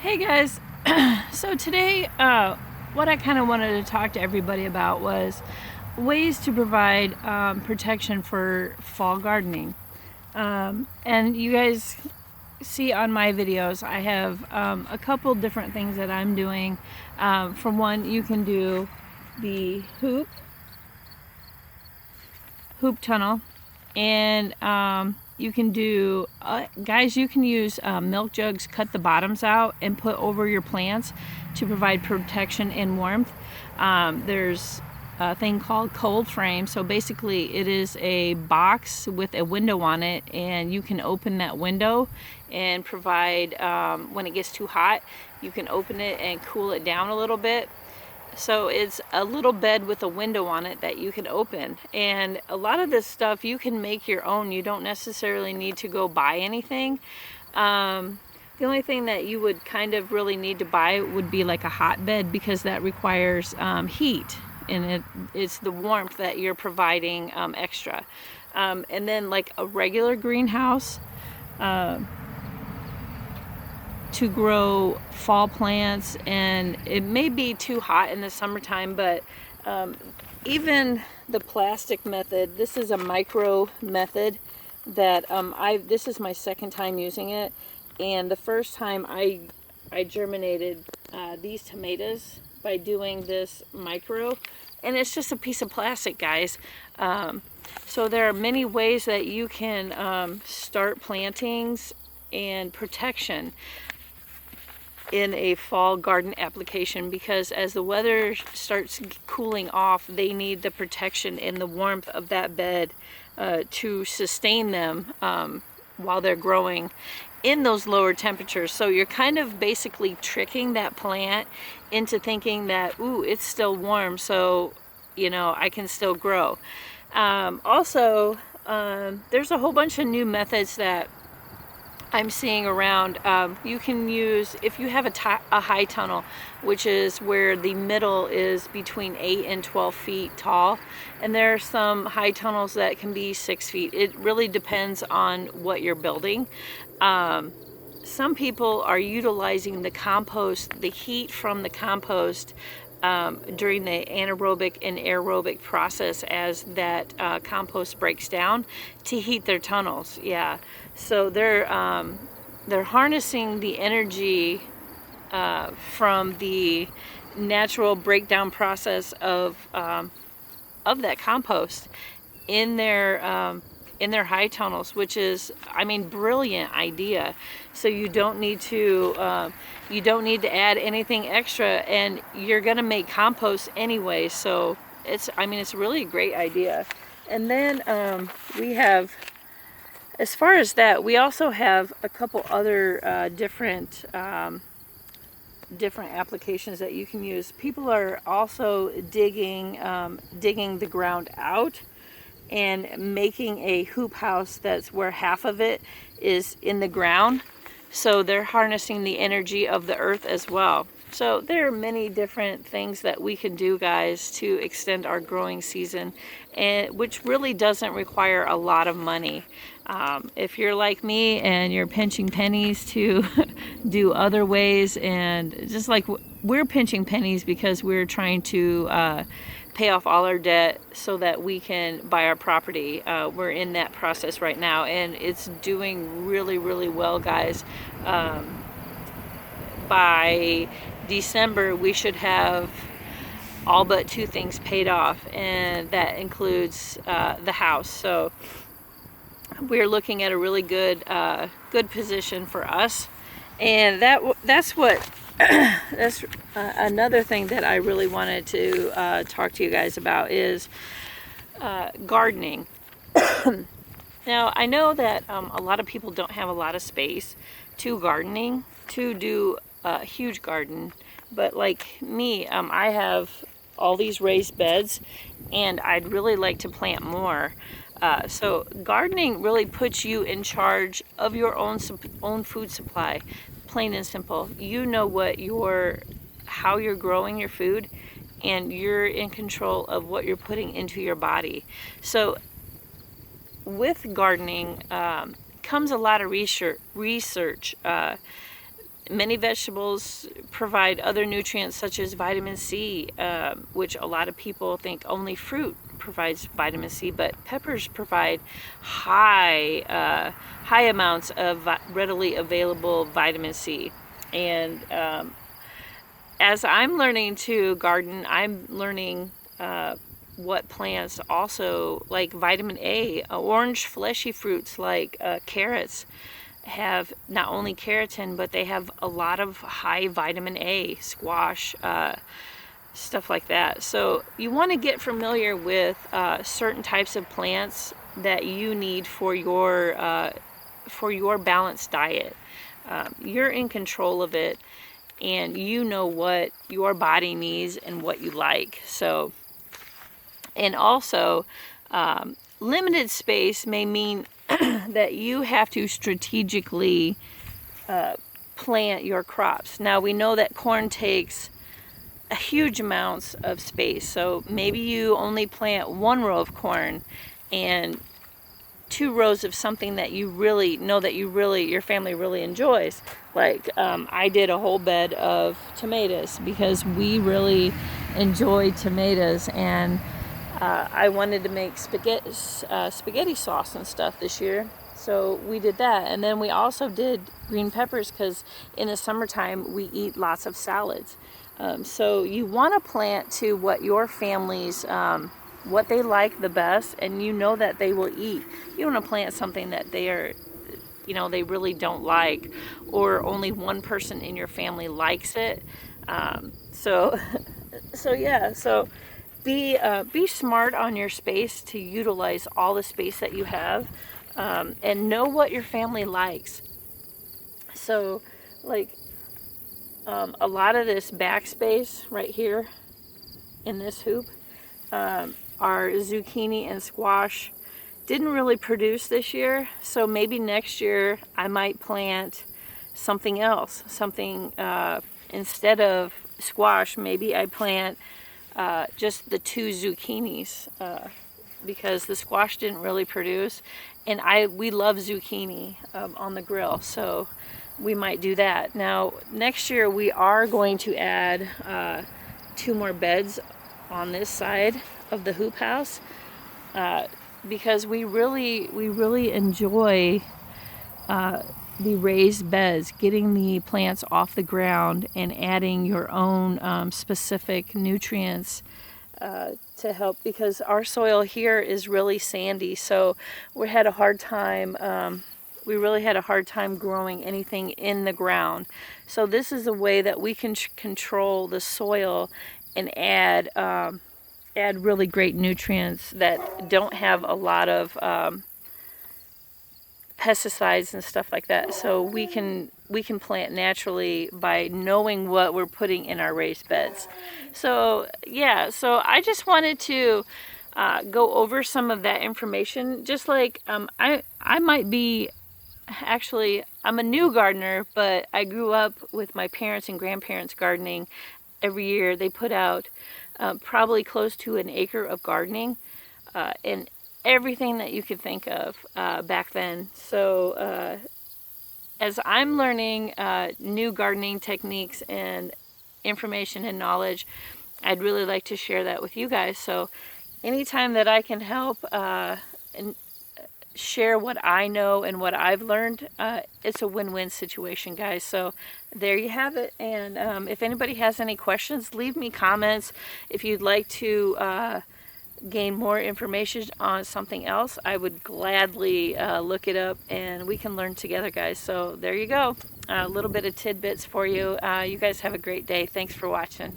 Hey guys, so today what I kind of wanted to talk to everybody about was ways to provide protection for fall gardening. And you guys see on my videos, I have a couple different things that I'm doing. For one, you can do the hoop tunnel, and you can do guys, you can use milk jugs, cut the bottoms out and put over your plants to provide protection and warmth. There's a thing called cold frame, so basically it is a box with a window on it, and you can open that window and provide when it gets too hot, you can open it and cool it down a little bit. So it's a little bed with a window on it that you can open. And a lot of this stuff you can make your own. You don't necessarily need to go buy anything. The only thing that you would kind of really need to buy would be like a hotbed, because that requires heat. And it's the warmth that you're providing extra. And then like a regular greenhouse, to grow fall plants, and it may be too hot in the summertime, but even the plastic method, this is a micro method that this is my second time using it, and the first time I germinated these tomatoes by doing this micro, and it's just a piece of plastic, guys. So there are many ways that you can start plantings and protection in a fall garden application, because as the weather starts cooling off, they need the protection and the warmth of that bed to sustain them while they're growing in those lower temperatures. So you're kind of basically tricking that plant into thinking that, ooh, it's still warm, so I can still grow. Also, there's a whole bunch of new methods that I'm seeing around. You can use, if you have a high tunnel, which is where the middle is between 8 and 12 feet tall, and there are some high tunnels that can be 6 feet. It really depends on what you're building. Some people are utilizing the compost, the heat from the compost, during the anaerobic and aerobic process as that compost breaks down to heat their tunnels. Yeah, so they're harnessing the energy from the natural breakdown process of that compost in their high tunnels, which is, brilliant idea. So you don't need to add anything extra, and you're gonna make compost anyway. So it's really a great idea. And then we have, as far as that, we also have a couple other different applications that you can use. People are also digging the ground out and making a hoop house that's where half of it is in the ground. So they're harnessing the energy of the earth as well. So there are many different things that we can do, guys, to extend our growing season, and which really doesn't require a lot of money. If you're like me and you're pinching pennies to do other ways, and just like we're pinching pennies because we're trying to pay off all our debt so that we can buy our property. We're in that process right now, and it's doing really, really well, guys. By December, we should have all but 2 things paid off, and that includes the house. So we're looking at a really good position for us, and that's what that's another thing that I really wanted to talk to you guys about is gardening. Now, I know that a lot of people don't have a lot of space to do a huge garden, but like me, I have all these raised beds, and I'd really like to plant more. So gardening really puts you in charge of your own food supply, plain and simple. You know how you're growing your food, and you're in control of what you're putting into your body. So with gardening comes a lot of research. Many vegetables provide other nutrients such as vitamin C, which a lot of people think only fruit provides vitamin C, but peppers provide high amounts of readily available vitamin C. And as I'm learning to garden, I'm learning what plants also, like vitamin A, orange fleshy fruits like carrots have not only keratin, but they have a lot of high vitamin A, squash, stuff like that. So you want to get familiar with certain types of plants that you need for your balanced diet. You're in control of it, and you know what your body needs and what you like. So, and also, limited space may mean that you have to strategically plant your crops. Now we know that corn takes a huge amounts of space, so maybe you only plant 1 row of corn and 2 rows of something that you really know that your family really enjoys. Like I did a whole bed of tomatoes because we really enjoy tomatoes, and I wanted to make spaghetti sauce and stuff this year, so we did that. And then we also did green peppers because in the summertime we eat lots of salads. So you want to plant to what your family's what they like the best, and you know that they will eat. You don't want to plant something that they really don't like, or only one person in your family likes it. So be smart on your space to utilize all the space that you have, and know what your family likes. So, like, a lot of this backspace right here in this hoop, our zucchini and squash didn't really produce this year, so maybe next year I might plant something else. Instead of squash, maybe I plant just the 2 zucchinis, because the squash didn't really produce, and we love zucchini on the grill, so we might do that. Now next year we are going to add 2 more beds on this side of the hoop house, because we really enjoy the raised beds, getting the plants off the ground and adding your own specific nutrients to help, because our soil here is really sandy, so we really had a hard time growing anything in the ground. So this is a way that we can control the soil and add really great nutrients that don't have a lot of pesticides and stuff like that. So we can plant naturally by knowing what we're putting in our raised beds. So yeah, so I just wanted to go over some of that information. Just like I might be, actually I'm a new gardener, but I grew up with my parents and grandparents gardening. Every year they put out probably close to an acre of gardening, and everything that you could think of back then. So as I'm learning new gardening techniques and information and knowledge, I'd really like to share that with you guys. So anytime that I can help and share what I know and what I've learned, it's a win-win situation, guys. So there you have it. And if anybody has any questions, leave me comments. If you'd like to gain more information on something else, I would gladly look it up and we can learn together, guys. So there you go, a little bit of tidbits for you. You guys have a great day. Thanks for watching.